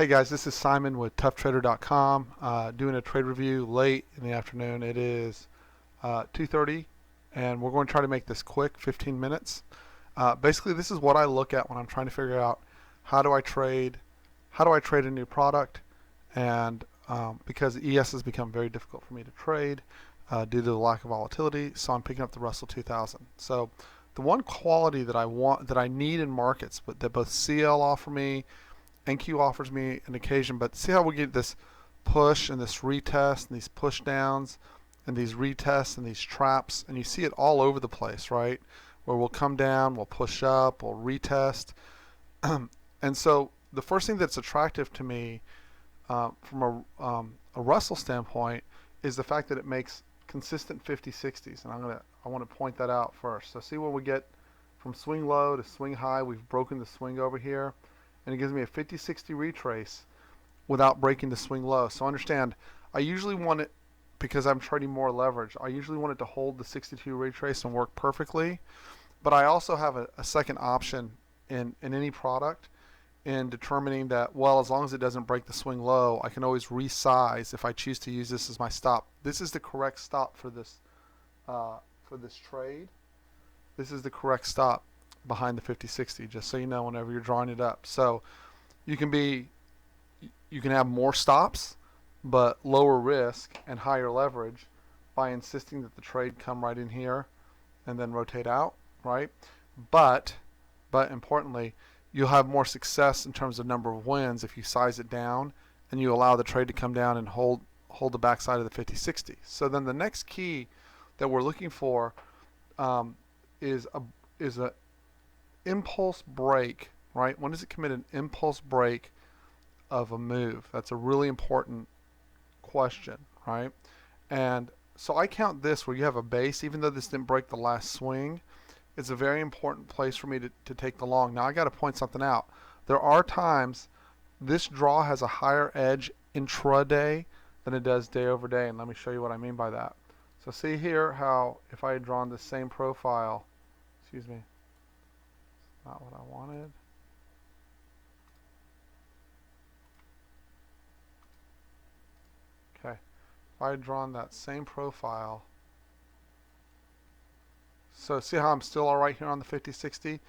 Hey guys, this is Simon with toughtrader.com, doing a trade review late in the afternoon. It is 2:30 and we're going to try to make this quick, 15 minutes. Basically, this is what I look at when I'm trying to figure out how do I trade, how do I trade a new product, and because ES has become very difficult for me to trade due to the lack of volatility, so I'm picking up the Russell 2000. So the one quality that I want, that I need in markets, but that both CL offer me, NQ offers me an occasion, but see how we get this push and this retest and these push downs and these retests and these traps, and you see it all over the place, right? Where we'll come down, we'll push up, we'll retest. And so the first thing that's attractive to me from a Russell standpoint is the fact that it makes consistent 50-60s, and I want to point that out first. So see where we get from swing low to swing high. We've broken the swing over here, and it gives me a 50-60 retrace without breaking the swing low. So understand, I usually want it, because I'm trading more leverage, I usually want it to hold the 62 retrace and work perfectly. But I also have a second option in any product in determining that, well, as long as it doesn't break the swing low, I can always resize if I choose to use this as my stop. This is the correct stop for this trade. This is the correct stop behind the 50-60, just so you know whenever you're drawing it up. So you can have more stops but lower risk and higher leverage by insisting that the trade come right in here and then rotate out, right? But importantly, you'll have more success in terms of number of wins if you size it down and you allow the trade to come down and hold the backside of the 50-60. So then the next key that we're looking for is a impulse break, right? When does it commit an impulse break of a move? That's a really important question, right? And so I count this where you have a base, even though this didn't break the last swing. It's a very important place for me to take the long. Now I got to point something out. There are times this draw has a higher edge intraday than it does day over day, and let me show you what I mean by that. So see here how if I had drawn the same profile, excuse me, not what I wanted. Okay, if I had drawn that same profile, so see how I'm still all right here on the 50-60?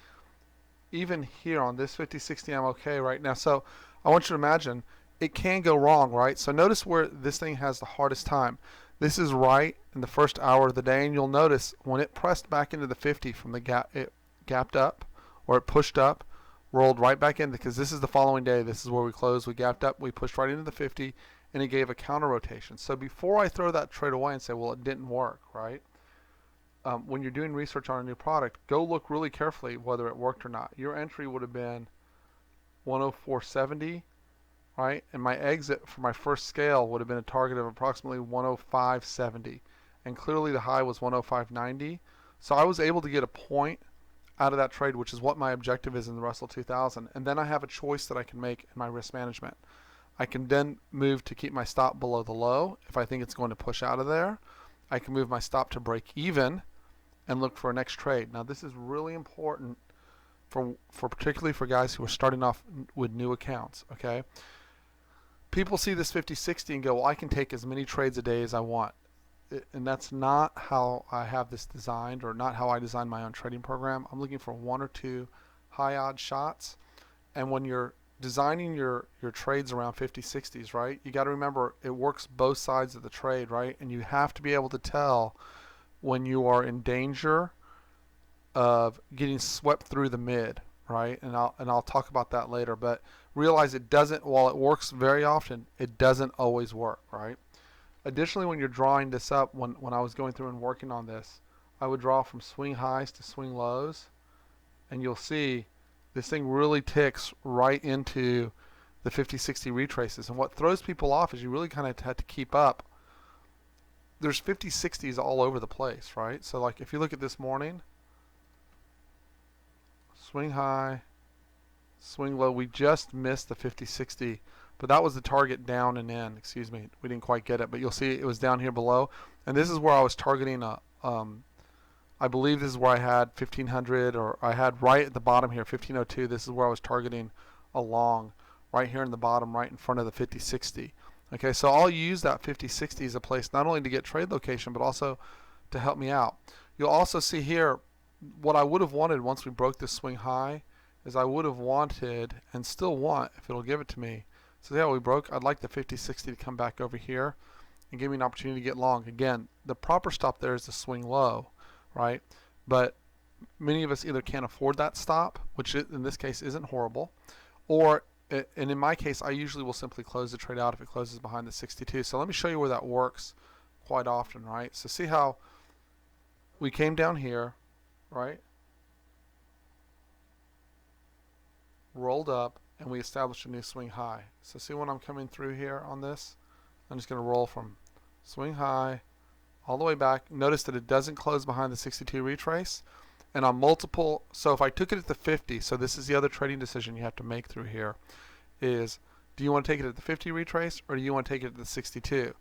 Even here on this 50-60, I'm okay right now. So I want you to imagine it can go wrong, right? So notice where this thing has the hardest time. This is right in the first hour of the day, and you'll notice when it pressed back into the 50 from the gap, it gapped up, or it pushed up, rolled right back in, because this is the following day. This is where we closed. We gapped up, we pushed right into the 50, and it gave a counter rotation. So before I throw that trade away and say, well, it didn't work, right? When you're doing research on a new product, go look really carefully whether it worked or not. Your entry would have been 104.70, right? And my exit for my first scale would have been a target of approximately 105.70. And clearly the high was 105.90. So I was able to get a point out of that trade, which is what my objective is in the Russell 2000. And then I have a choice that I can make in my risk management. I can then move to keep my stop below the low if I think it's going to push out of there. I can move my stop to break even and look for a next trade. Now this is really important for particularly for guys who are starting off with new accounts, okay? People see this 50-60 and go, well, I can take as many trades a day as I want. And that's not how I have this designed, or not how I design my own trading program. I'm looking for one or two high odds shots. And when you're designing your trades around 50-60s, right, you got to remember it works both sides of the trade, right? And you have to be able to tell when you are in danger of getting swept through the mid, right? And I'll talk about that later, but realize it doesn't, while it works very often, it doesn't always work, right? Additionally, when you're drawing this up, when I was going through and working on this, I would draw from swing highs to swing lows, and you'll see this thing really ticks right into the 50-60 retraces. And what throws people off is you really kind of have to keep up. There's 50-60s all over the place, right? So like if you look at this morning, swing high, swing low, we just missed the 50-60, but that was the target down and in. Excuse me, we didn't quite get it, but you'll see it was down here below, and this is where I was targeting I believe this is where I had 1500, or I had right at the bottom here 1502. This is where I was targeting a long right here in the bottom right in front of the 5060. Okay, so I'll use that 5060 as a place not only to get trade location but also to help me out. You'll also see here what I would have wanted once we broke this swing high is I would have wanted and still want, if it'll give it to me. So yeah, we broke. I'd like the 5060 to come back over here and give me an opportunity to get long. Again, the proper stop there is to swing low, right? But many of us either can't afford that stop, which in this case isn't horrible, or, and in my case, I usually will simply close the trade out if it closes behind the 62. So let me show you where that works quite often, right? So see how we came down here, right? Rolled up, and we established a new swing high. So see when I'm coming through here on this, I'm just going to roll from swing high all the way back. Notice that it doesn't close behind the 62 retrace. And on multiple, so if I took it at the 50, so this is the other trading decision you have to make through here, is do you want to take it at the 50 retrace or do you want to take it at the 62?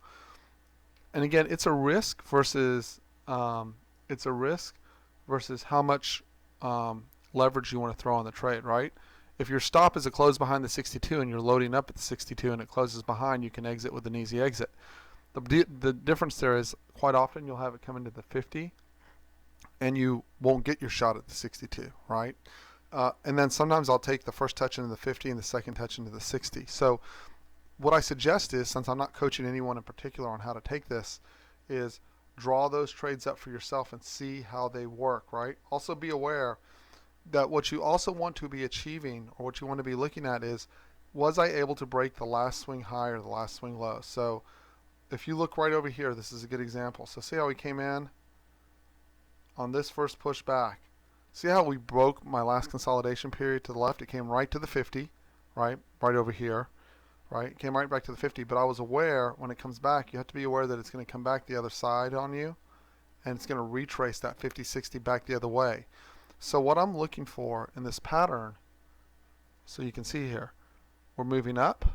And again, it's a risk versus how much leverage you want to throw on the trade, right? If your stop is a close behind the 62 and you're loading up at the 62 and it closes behind, you can exit with an easy exit. The difference there is quite often you'll have it come into the 50 and you won't get your shot at the 62, right? And then sometimes I'll take the first touch into the 50 and the second touch into the 60. So what I suggest is, since I'm not coaching anyone in particular on how to take this, is draw those trades up for yourself and see how they work, right? Also be aware that what you also want to be achieving, or what you want to be looking at, is was I able to break the last swing high or the last swing low? So if you look right over here, this is a good example. So see how we came in on this first push back. See how we broke my last consolidation period to the left? It came right to the 50, right over here, right? It came right back to the 50, but I was aware when it comes back, you have to be aware that it's going to come back the other side on you, and it's going to retrace that 50-60 back the other way. So what I'm looking for in this pattern, so you can see here, we're moving up,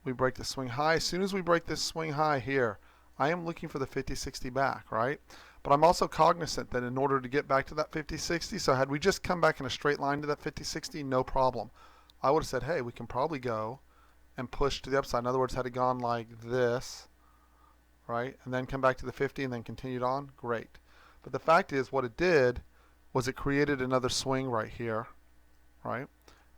we break the swing high. As soon as we break this swing high here, I am looking for the 50-60 back, right? But I'm also cognizant that in order to get back to that 50-60, so had we just come back in a straight line to that 50-60, no problem. I would have said, hey, we can probably go and push to the upside. In other words, had it gone like this, right, and then come back to the 50 and then continued on, great. But the fact is, what it did was it created another swing right here, right?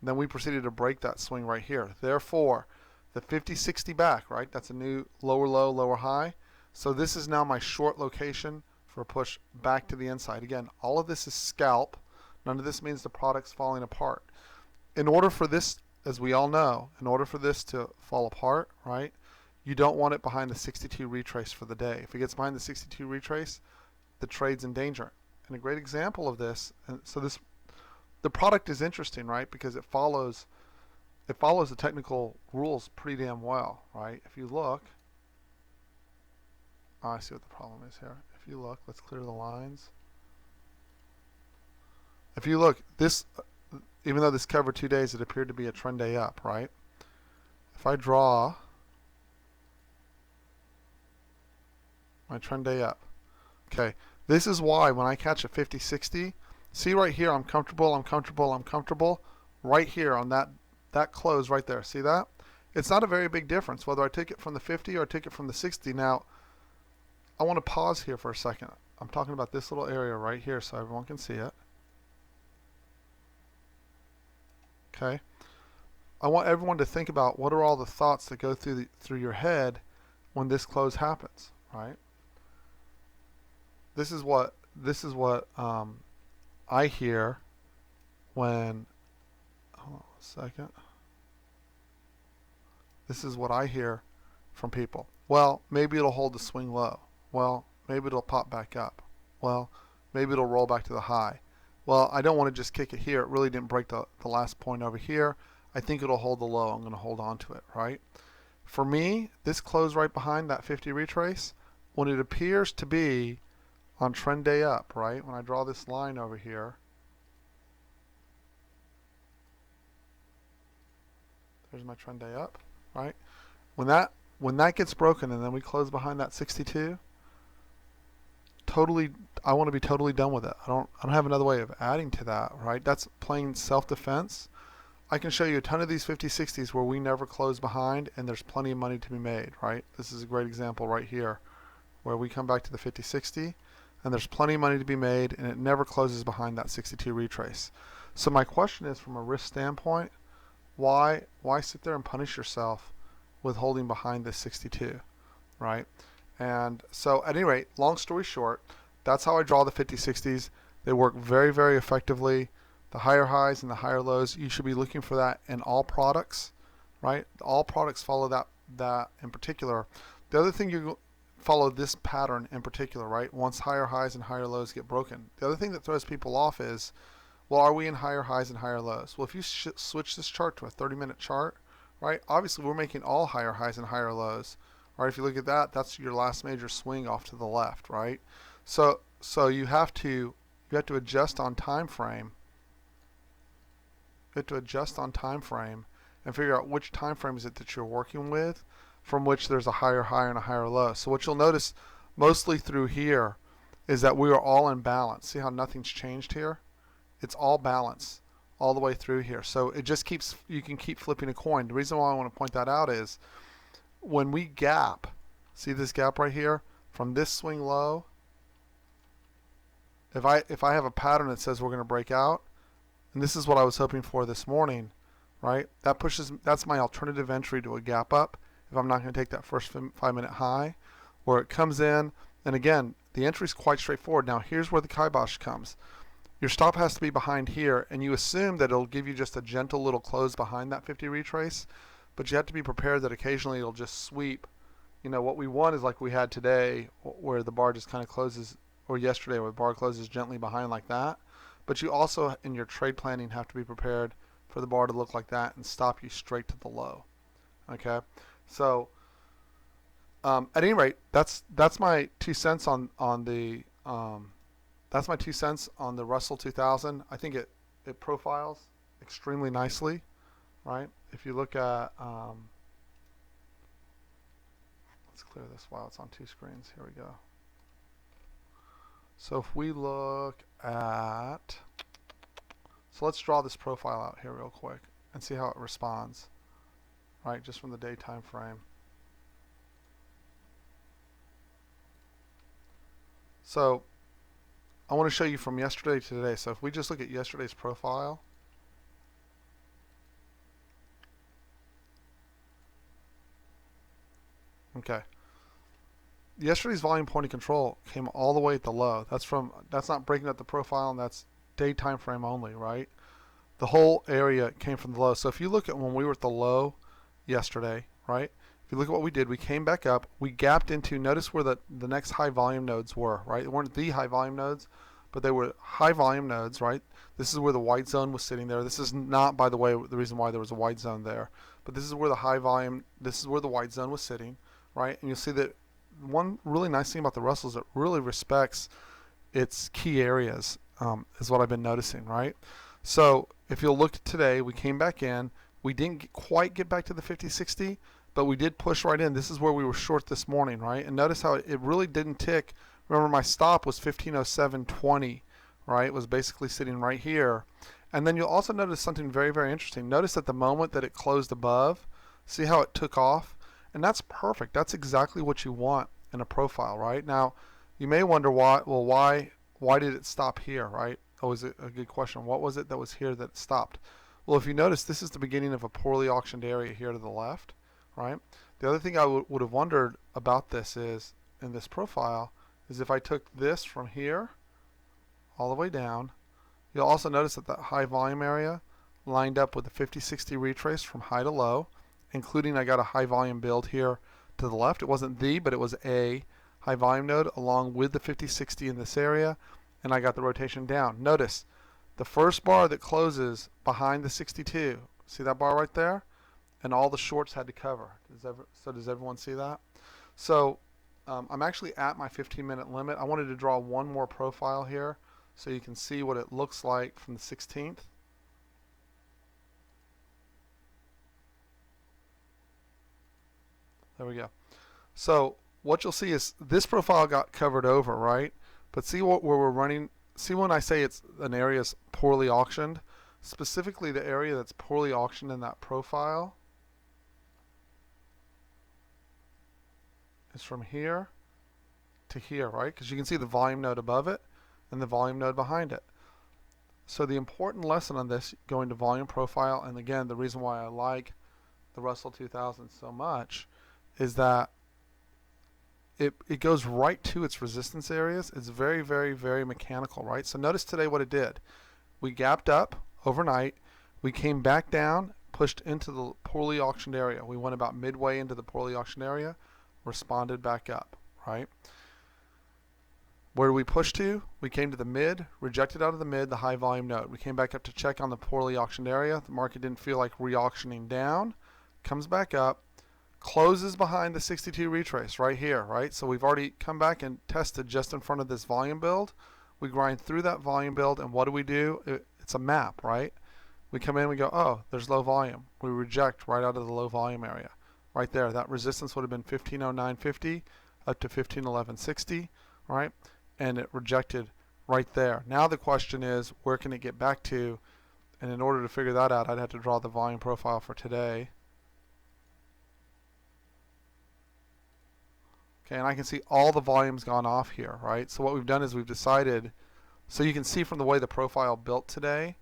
And then we proceeded to break that swing right here. Therefore, the 50-60 back, right, that's a new lower low, lower high. So this is now my short location for a push back to the inside. Again, all of this is scalp. None of this means the product's falling apart. In order for this, as we all know, in order for this to fall apart, right, you don't want it behind the 62 retrace for the day. If it gets behind the 62 retrace, the trade's in danger. And a great example of this, and so the product is interesting, right, because it follows the technical rules pretty damn well, right? If you look, I see what the problem is here. If you look, let's clear the lines. If you look, this, even though this covered 2 days, it appeared to be a trend day up, right? If I draw my trend day up, okay, this is why when I catch a 50-60, see right here, I'm comfortable, I'm comfortable, I'm comfortable. Right here on that close right there, see that? It's not a very big difference whether I take it from the 50 or I take it from the 60. Now, I want to pause here for a second. I'm talking about this little area right here so everyone can see it. Okay. I want everyone to think about what are all the thoughts that go through your head when this close happens, right? This is what I hear when, hold on a second. This is what I hear from people. Well, maybe it'll hold the swing low. Well, maybe it'll pop back up. Well, maybe it'll roll back to the high. Well, I don't want to just kick it here. It really didn't break the last point over here. I think it'll hold the low. I'm going to hold on to it, right? For me, this close right behind that 50 retrace, when it appears to be on trend day up, right? When I draw this line over here, there's my trend day up, right? When that gets broken and then we close behind that 62, I want to be totally done with it. I don't have another way of adding to that, right? That's plain self-defense. I can show you a ton of these 50-60s where we never close behind and there's plenty of money to be made, right? This is a great example right here where we come back to the 50-60 and there's plenty of money to be made and it never closes behind that 62 retrace. So my question is, from a risk standpoint, why sit there and punish yourself with holding behind this 62, right? And so at any rate, long story short, that's how I draw the 50-60s. They work very, very effectively. The higher highs and the higher lows, you should be looking for that in all products, right? All products follow that in particular. The other thing, you follow this pattern in particular, right? Once higher highs and higher lows get broken. The other thing that throws people off is, well, are we in higher highs and higher lows? Well, if you switch this chart to a 30-minute chart, right, obviously we're making all higher highs and higher lows. Right? If you look at that, that's your last major swing off to the left, right? So you have to adjust on time frame. You have to adjust on time frame and figure out which time frame is it that you're working with, from which there's a higher high and a higher low. So what you'll notice mostly through here is that we are all in balance. See how nothing's changed here? It's all balance all the way through here. So it just keeps, you can keep flipping a coin. The reason why I want to point that out is when we gap, see this gap right here, from this swing low, if I have a pattern that says we're going to break out, and this is what I was hoping for this morning, right? That's my alternative entry to a gap up if I'm not going to take that first 5-minute high, where it comes in, and again, the entry is quite straightforward. Now here's where the kibosh comes. Your stop has to be behind here, and you assume that it'll give you just a gentle little close behind that 50 retrace, but you have to be prepared that occasionally it'll just sweep. You know, what we want is like we had today, where the bar just kind of closes, or yesterday where the bar closes gently behind like that. But you also, in your trade planning, have to be prepared for the bar to look like that and stop you straight to the low. Okay, so at any rate, that's my 2 cents on the that's my 2 cents on the Russell 2000. I think it profiles extremely nicely, right? If you look at let's clear this while it's on 2 screens. Here we go. So if we look at, so let's draw this profile out here real quick and see how it responds, right, just from the day time frame. So I want to show you from yesterday to today. So if we just look at yesterday's profile, okay, yesterday's volume point of control came all the way at the low. That's not breaking up the profile, and that's day time frame only, right? The whole area came from the low. So if you look at when we were at the low yesterday, right? If you look at what we did, we came back up, we gapped into, notice where the next high volume nodes were, right? They weren't the high volume nodes, but they were high volume nodes, right? This is where the white zone was sitting there. This is not, by the way, the reason why there was a white zone there, but this is where the high volume, this is where the white zone was sitting, right? And you'll see that one really nice thing about the Russell is it really respects its key areas, is what I've been noticing, right? So if you'll look at today, we came back in. We didn't quite get back to the 50-60, but we did push right in. This is where we were short this morning, right? And notice how it really didn't tick. Remember, my stop was 1507.20, right? It was basically sitting right here. And then you'll also notice something very, very interesting. Notice at the moment that it closed above, see how it took off? And that's perfect. That's exactly what you want in a profile, right? Now, you may wonder why, well, why did it stop here, right? Always a good question. What was it that was here that it stopped? Well, if you notice, this is the beginning of a poorly auctioned area here to the left, right? The other thing I would have wondered about this is, in this profile, is if I took this from here all the way down, you'll also notice that high volume area lined up with the 50-60 retrace from high to low, including I got a high volume build here to the left. It wasn't the, but it was a high volume node along with the 50-60 in this area, and I got the rotation down. Notice the first bar that closes behind the 62, see that bar right there? And all the shorts had to cover. Does everyone see that? So I'm actually at my 15-minute limit. I wanted to draw one more profile here so you can see what it looks like from the 16th. There we go. So what you'll see is this profile got covered over, right? But see where we're running. See when I say it's an area is poorly auctioned. specifically the area that's poorly auctioned in that profile is from here to here, right? Because you can see the volume node above it and the volume node behind it. So the important lesson on this, going to volume profile, and again, the reason why I like the Russell 2000 so much is that it goes right to its resistance areas. It's very, very, very mechanical, right? So notice today what it did. We gapped up overnight. We came back down, pushed into the poorly auctioned area. We went about midway into the poorly auctioned area, responded back up, right? Where did we push to? We came to the mid, rejected out of the mid, the high volume node. We came back up to check on the poorly auctioned area. The market didn't feel like re-auctioning down. Comes back up, closes behind the 62 retrace right here, right? So we've already come back and tested just in front of this volume build. We grind through that volume build, and what do? It's a map, right? We come in, we go, oh, there's low volume. We reject right out of the low volume area. Right there, that resistance would have been 1509.50 up to 1511.60, right? And it rejected right there. Now the question is, where can it get back to? And in order to figure that out, I'd have to draw the volume profile for today. Okay, and I can see all the volume's gone off here, right? So what we've done is we've decided, so you can see from the way the profile built today,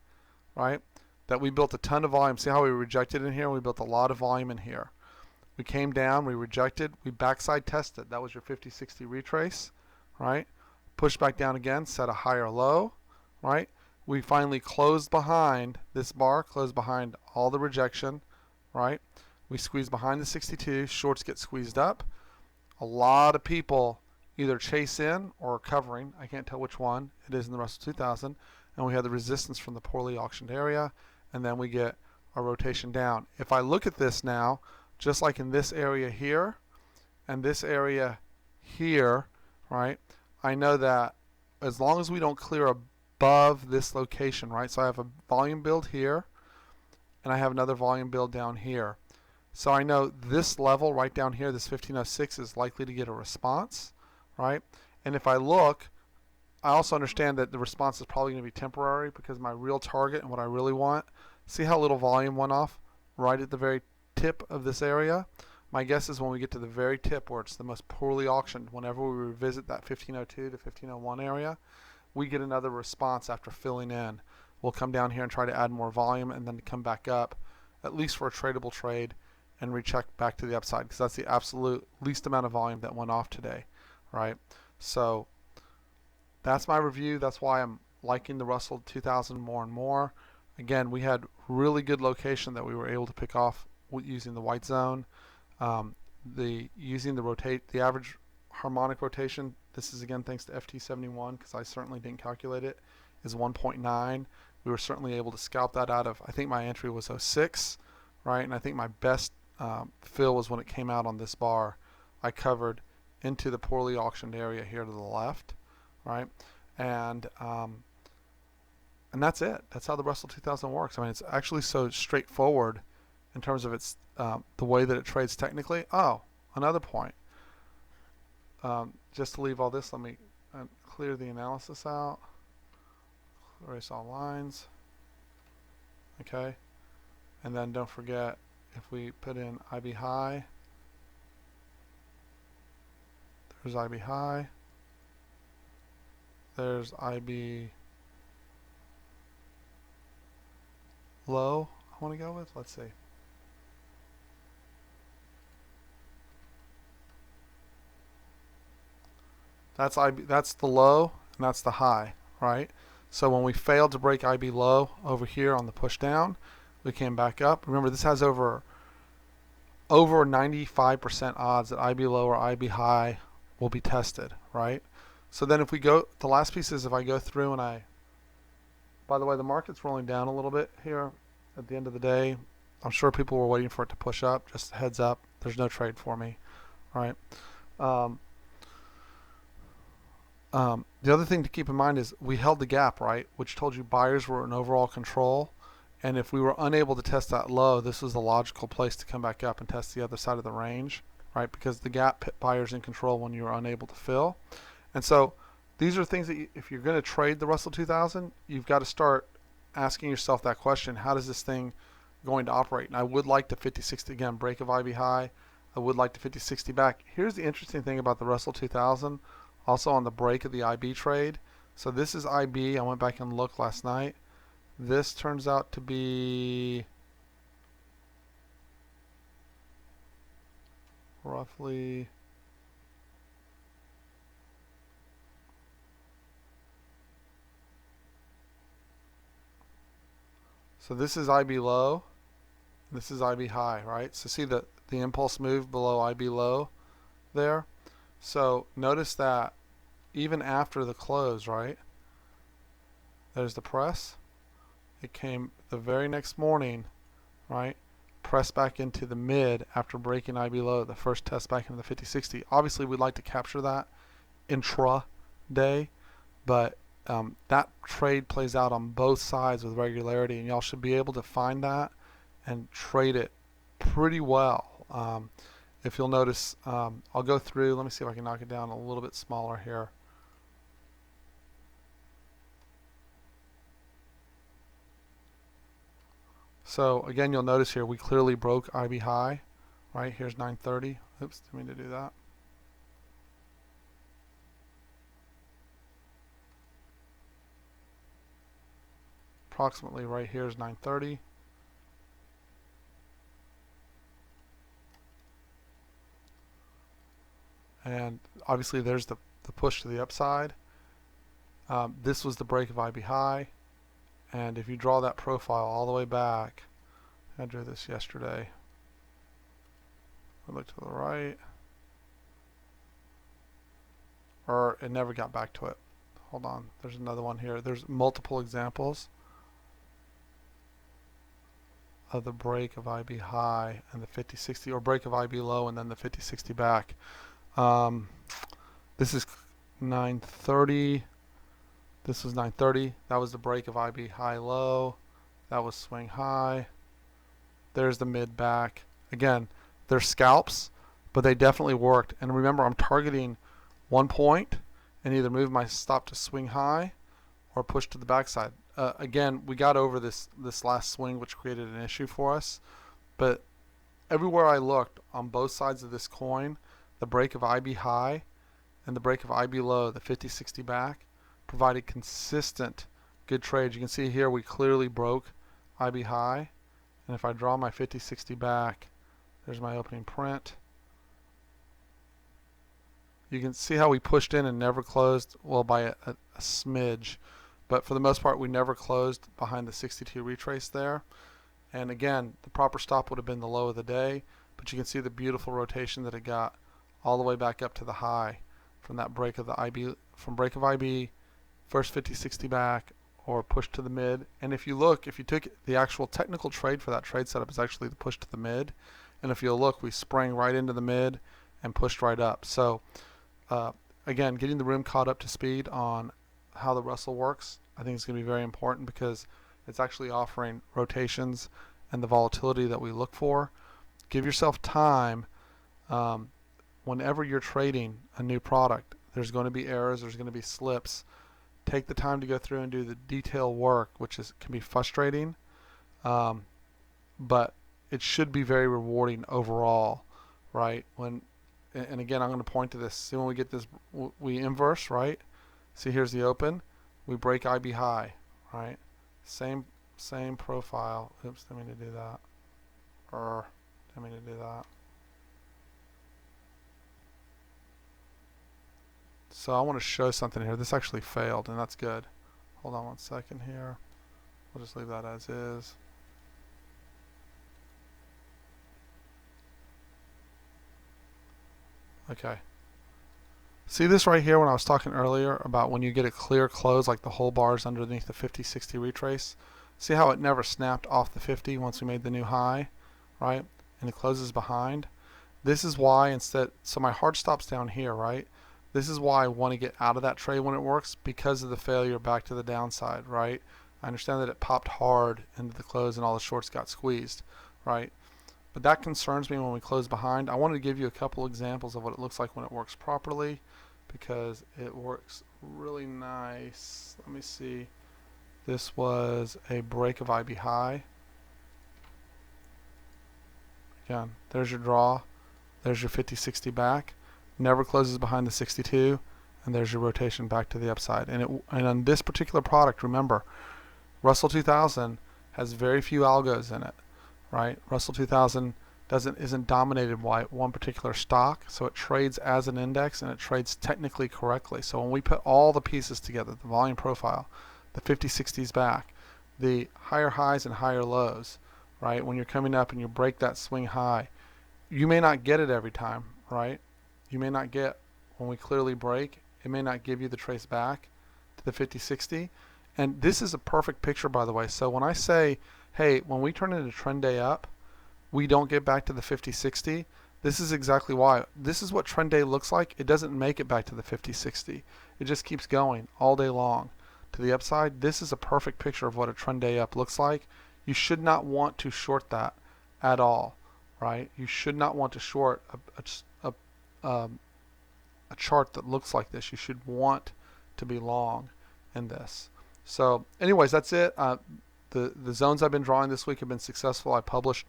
right, that we built a ton of volume. See how we rejected in here? We built a lot of volume in here. We came down, we rejected, we backside tested. That was your 50-60 retrace, right? Pushed back down again, set a higher low, right? We finally closed behind this bar, closed behind all the rejection, right? We squeeze behind the 62, shorts get squeezed up. A lot of people either chase in or are covering. I can't tell which one it is in the Russell 2000. And we have the resistance from the poorly auctioned area, and then we get a rotation down. If I look at this now, just like in this area here and this area here, right, I know that as long as we don't clear above this location, right, so I have a volume build here and I have another volume build down here. So I know this level right down here, this 1506, is likely to get a response, right? And if I look, I also understand that the response is probably going to be temporary because my real target and what I really want, see how little volume went off right at the very tip of this area? My guess is when we get to the very tip where it's the most poorly auctioned, whenever we revisit that 1502 to 1501 area, we get another response after filling in. We'll come down here and try to add more volume and then come back up, at least for a tradable trade, and recheck back to the upside because that's the absolute least amount of volume that went off today, right? So that's my review. That's why I'm liking the Russell 2000 more and more. Again, we had really good location that we were able to pick off using the white zone. Using the average harmonic rotation, this is again thanks to FT71 because I certainly didn't calculate it, is 1.9. We were certainly able to scalp that out of, I think my entry was 06, right? And I think my best fill was when it came out on this bar. I covered into the poorly auctioned area here to the left, right? And that's it. That's how the Russell 2000 works. I mean, it's actually so straightforward in terms of its the way that it trades technically. Oh, another point. Just to leave all this, let me clear the analysis out. Erase all lines. Okay. And then don't forget, if we put in IB high, there's IB high, there's IB low I want to go with. Let's see. That's IB, that's the low and that's the high, right? So when we failed to break IB low over here on the push down, we came back up. Remember, this has over 95% odds that IB low or IB high will be tested, right? So then if we go, the last piece is if I go through and by the way, the market's rolling down a little bit here at the end of the day. I'm sure people were waiting for it to push up. Just a heads up, there's no trade for me, right? The other thing to keep in mind is we held the gap, right, which told you buyers were in overall control. And if we were unable to test that low, this was the logical place to come back up and test the other side of the range, right? Because the gap put buyers in control when you were unable to fill. And so these are things that if you're going to trade the Russell 2000, you've got to start asking yourself that question, how does this thing going to operate? And I would like the 50-60, again, break of IB high. I would like the 50-60 back. Here's the interesting thing about the Russell 2000, also on the break of the IB trade. So this is IB. I went back and looked last night. This turns out to be roughly so this is IB low, this is IB high, right? So see the impulse move below IB low there. So notice that even after the close, right? There's the press. It came the very next morning, right? Press back into the mid after breaking IB low, the first test back into the 50-60. Obviously, we'd like to capture that intra-day, but that trade plays out on both sides with regularity, and y'all should be able to find that and trade it pretty well. If you'll notice, I'll go through. Let me see if I can knock it down a little bit smaller here. So again, you'll notice here we clearly broke IB high, right? Here's 930. Oops, didn't mean to do that. Approximately right here is 930. And obviously there's the push to the upside. This was the break of IB high. And if you draw that profile all the way back, I drew this yesterday. I look to the right. Or it never got back to it. Hold on, there's another one here. There's multiple examples of the break of IB high and the 50-60, or break of IB low and then the 50-60 back. This is 930. This was 930. That was the break of IB high low. That was swing high. There's the mid back. Again, they're scalps, but they definitely worked. And remember, I'm targeting 1 point and either move my stop to swing high or push to the backside. Again, we got over this last swing, which created an issue for us. But everywhere I looked on both sides of this coin, the break of IB high and the break of IB low, the 50-60 back, provided consistent good trades. You can see here we clearly broke IB high. And if I draw my 50-60 back, there's my opening print. You can see how we pushed in and never closed, well, by a smidge. But for the most part, we never closed behind the 62 retrace there. And again, the proper stop would have been the low of the day. But you can see the beautiful rotation that it got all the way back up to the high from that break of the IB, from break of IB, first 50-60 back, or push to the mid. And if you look, if you took the actual technical trade for that trade setup, is actually the push to the mid. And if you'll look, we sprang right into the mid and pushed right up. So again, getting the room caught up to speed on how the Russell works, I think is going to be very important, because it's actually offering rotations and the volatility that we look for. Give yourself time. Whenever you're trading a new product, there's going to be errors, there's going to be slips. Take the time to go through and do the detail work, which can be frustrating, but it should be very rewarding overall, right? And again, I'm going to point to this. See, when we get this, we inverse, right? See, here's the open. We break IB high, right? Same profile. Oops, didn't mean to do that. Didn't mean to do that. So I want to show something here. This actually failed, and that's good. Hold on 1 second here. We'll just leave that as is. Okay. See this right here when I was talking earlier about when you get a clear close, like the whole bar's underneath the 50-60 retrace? See how it never snapped off the 50 once we made the new high, right? And it closes behind. This is why instead, so my hard stop's down here, right? This is why I want to get out of that trade when it works, because of the failure back to the downside, right? I understand that it popped hard into the close and all the shorts got squeezed, right? But that concerns me when we close behind. I wanted to give you a couple examples of what it looks like when it works properly, because it works really nice. Let me see. This was a break of IB high. Again, there's your draw. There's your 50-60 back. Never closes behind the 62. And there's your rotation back to the upside. And on this particular product, remember, Russell 2000 has very few algos in it, right? Russell 2000 isn't dominated by one particular stock, so it trades as an index and it trades technically correctly. So when we put all the pieces together, the volume profile, the 50-60s back, the higher highs and higher lows, right? When you're coming up and you break that swing high, you may not get it every time, right? You may not get, when we clearly break, it may not give you the trace back to the 50-60. And this is a perfect picture, by the way. So when I say, hey, when we turn into trend day up, we don't get back to the 50-60, this is exactly why. This is what trend day looks like. It doesn't make it back to the 50-60. It just keeps going all day long to the upside. This is a perfect picture of what a trend day up looks like. You should not want to short that at all, right? You should not want to short a chart that looks like this. You should want to be long in this. So anyways, that's it. The zones I've been drawing this week have been successful. I published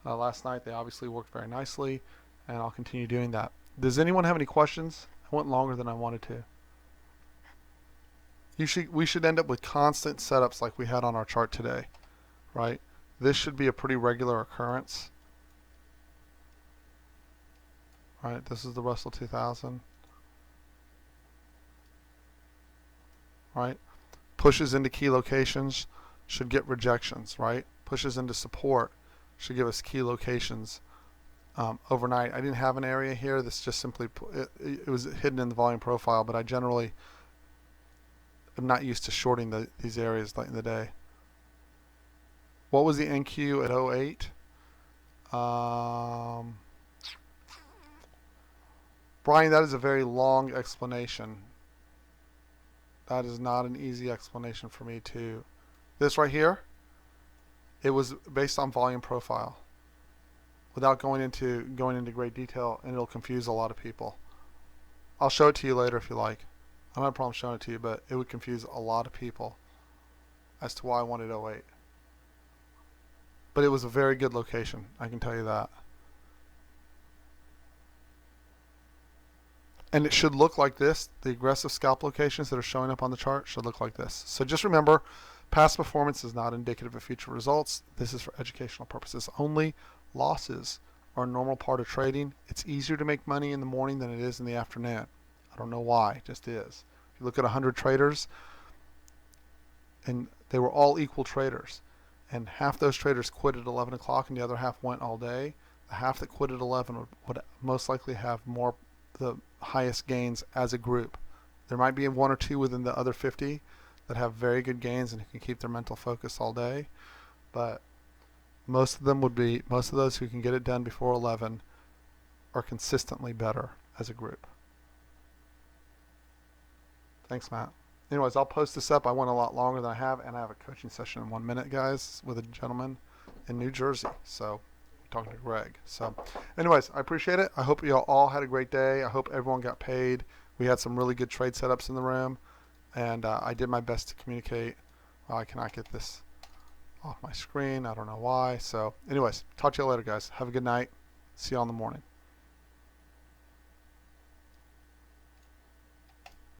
last night. They obviously worked very nicely, and I'll continue doing that. Does anyone have any questions? I went longer than I wanted to. We should end up with constant setups like we had on our chart today, right? This should be a pretty regular occurrence. Right, this is the Russell 2000. Right, pushes into key locations should get rejections, right? Pushes into support should give us key locations overnight. I didn't have an area here. This just simply, it was hidden in the volume profile, but I generally am not used to shorting these areas late in the day. What was the NQ at 08? Brian, that is a very long explanation. That is not an easy explanation for me to. This right here, it was based on volume profile. Without going into great detail, and it'll confuse a lot of people. I'll show it to you later if you like. I don't have a problem showing it to you, but it would confuse a lot of people as to why I wanted 08. But it was a very good location, I can tell you that. And it should look like this. The aggressive scalp locations that are showing up on the chart should look like this. So just remember, past performance is not indicative of future results. This is for educational purposes only. Losses are a normal part of trading. It's easier to make money in the morning than it is in the afternoon. I don't know why, it just is. If you look at 100 traders, and they were all equal traders, and half those traders quit at 11 o'clock and the other half went all day, the half that quit at 11 would most likely have the highest gains as a group. There might be one or two within the other 50 that have very good gains and can keep their mental focus all day, but most of those who can get it done before 11 are consistently better as a group. Thanks, Matt. Anyways, I'll post this up. I went a lot longer than I have, and I have a coaching session in 1 minute, guys, with a gentleman in New Jersey. So I'm talking to Greg. So anyways, I appreciate it. I hope you all had a great day. I hope everyone got paid. We had some really good trade setups in the room, and I did my best to communicate. I cannot get this off my screen. I don't know why. So anyways, talk to you later, guys. Have a good night. See you all in the morning.